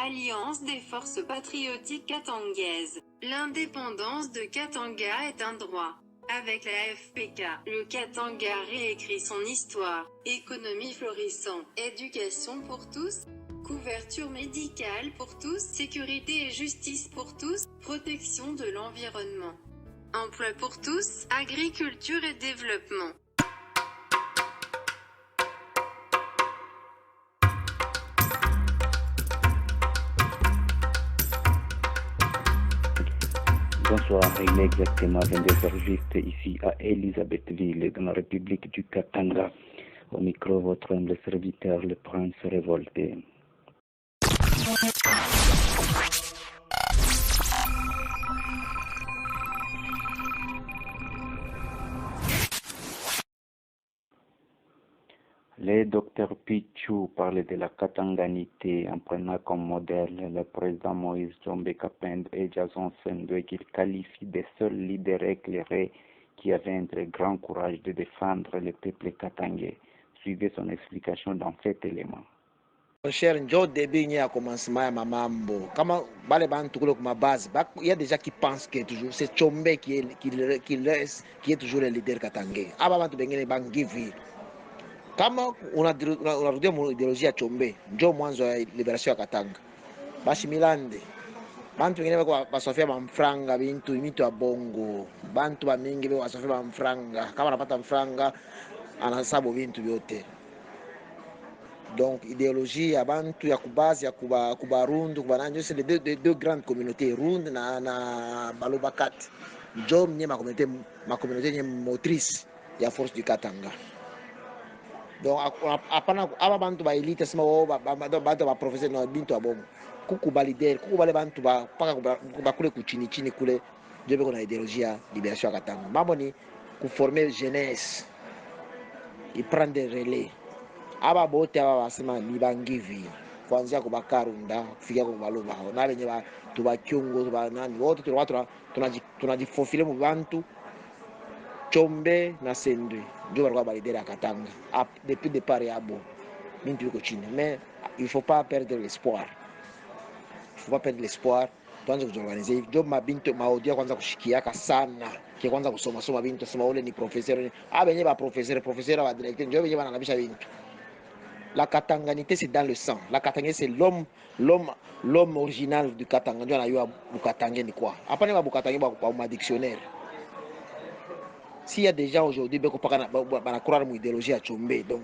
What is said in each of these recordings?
Alliance des forces patriotiques katangaises. L'indépendance de Katanga est un droit. Avec la FPK, le Katanga réécrit son histoire. Économie florissante, éducation pour tous, couverture médicale pour tous, sécurité et justice pour tous, protection de l'environnement, emploi pour tous, agriculture et développement. Bonsoir, il est exactement 22h juste ici à Elisabethville, dans la République du Katanga. Au micro, votre humble serviteur, le prince révolté. Le docteur Pichou parlait de la katanganité en prenant comme modèle le président Moïse Djombe Kapende et Jason Sendwe qu'il qualifie de seuls leaders éclairés qui avaient un très grand courage de défendre le peuple katangais. Suivez son explication dans cet élément. Cher Njo début à commencement à mamambo. Comment bale bantu kule kuma base. Il y a déjà qui pensent que toujours c'est Tchombe qui est toujours le leader katangais. Aba bantu bengine bangivi. Kama unarudia ideolojia Chombe, njo mwanzo ya liberation ya Katanga. Basi milande. Bantu wengine wako basofia mfranga bintu ya bongo. Bantu wa mingi wako basofia mfranga. Kama anapata mfranga anahesabu bintu vyote. Donc idéologie ya bantu ya kubazi ya kubarundu kubananjo c'est les deux grandes communautés Rund na Balobakat. Njo mnye ma communauté nye motrice ya force du Katanga. Donc apana aba bantu ba elite sema bantu ba professeur no bintu abongo kukuba leader kukuba bantu ba paka ba kule kuchini chini kule ndio beko na ideologie ya libération ya Katanga. Mambo ni kuformer jeunesse i prendre relais aba bote aba basema ni bangivi kuanzia kwa Bakarunda kufikia kwa Baloba na benye ba tubakyungo ba nani wote tunajifofile mu bantu Chombe na Sendwe ndio walikuwa balidera Katanga depuis départ ya bo mintu yuko chini, mais il faut pas perdre l'espoir, tuanze kujiorganize ndio mabintu maodia kwanza kushikiaka sana kia kwanza kusoma bintu sema ule ni professeur benye ba professeur wa directeur ndio benye banalabisha bintu. La katanganité c'est dans le sang, la Katanga c'est l'homme original du Katanga ndio anayua Bukatanga ni kwa hapana ba Bukatanga ba dictionnaire. S'il y a des gens aujourd'hui qui croire mon idéologie à Chombe, donc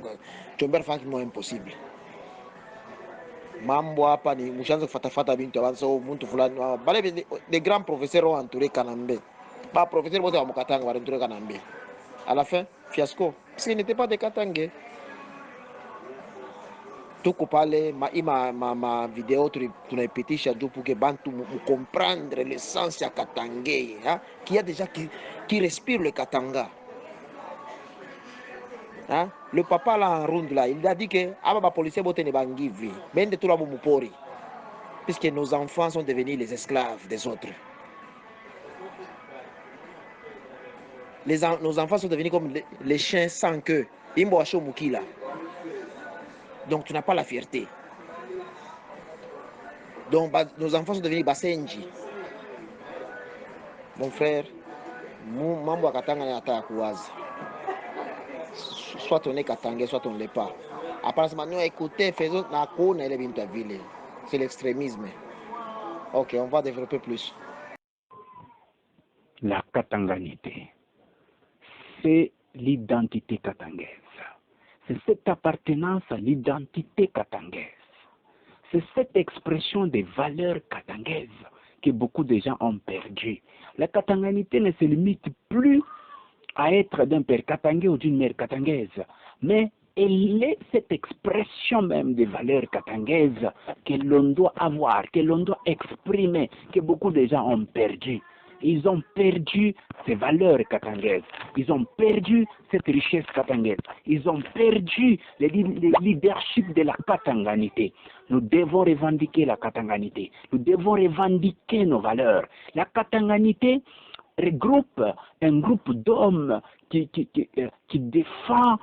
Chombe fait que c'est impossible. Mambo hapa ni mshanzo kufatafata bintu avanza muntu fulani bale des grands professeurs ont entouré Kanambe. Ba professeurs bote wa Mukatanga wa entouré Kanambe. À la fin, fiasco. Parce qu'ils n'étaient pas des Katangais. Tuko pale ma vidéo tunaipitisha juu pour que bantu comprendre l'essence ya Katangais, hein, qui a déjà qui respire le Katanga. Hein? Le papa là en ronde là, il a dit que aba policiers bote ne bangivi, bende tout la mupori. Puisque nos enfants sont devenus les esclaves des autres. Nos enfants sont devenus comme les chiens sans queue. Imbo acho mukila. Donc tu n'as pas la fierté. Donc nos enfants sont devenus basenji. Mon frère, mambo akatanga na ata kuwaza. Soit on est katangais, soit on ne l'est pas. Après ça, nous écoutez, faisons na kona ile bintu vile. C'est l'extrémisme. Ok, on va développer plus. La katanganité, c'est l'identité katangaise. C'est cette appartenance à l'identité katangaise. C'est cette expression des valeurs katangaises que beaucoup de gens ont perdu. La katanganité ne se limite plus à être d'un père katangais ou d'une mère katangaise, mais elle est cette expression même des valeurs katangaises que l'on doit avoir, que l'on doit exprimer, que beaucoup de gens ont perdu. Ils ont perdu ces valeurs katangaises. Ils ont perdu cette richesse katangaise. Ils ont perdu le leadership de la katanganité. Nous devons revendiquer la katanganité. Nous devons revendiquer nos valeurs. La katanganité regroupe un groupe d'hommes qui défend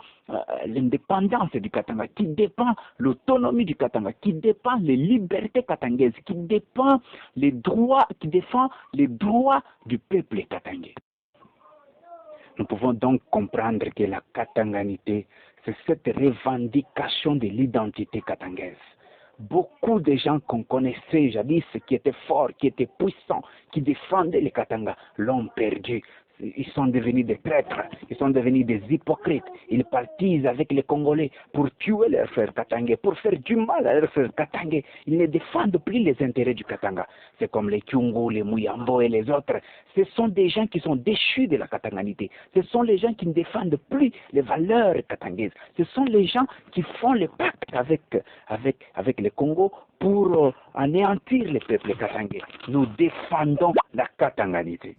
l'indépendance du Katanga, qui défend l'autonomie du Katanga, qui défend les libertés katangaises, qui défend les droits du peuple katangais. Nous pouvons donc comprendre que la katanganité, c'est cette revendication de l'identité katangaise. Beaucoup de gens qu'on connaissait jadis, qui étaient forts, qui étaient puissants, qui défendaient les Katanga, l'ont perdu. Ils sont devenus des traîtres, ils sont devenus des hypocrites. Ils partisent avec les Congolais pour tuer leurs frères Katangais, pour faire du mal à leurs frères Katangais. Ils ne défendent plus les intérêts du Katanga. C'est comme les Kyungu, les Muyambo et les autres. Ce sont des gens qui sont déchus de la katanganité. Ce sont les gens qui ne défendent plus les valeurs katangaises. Ce sont les gens qui font le pacte avec le Congo pour anéantir les peuples katangais. Nous défendons la katanganité.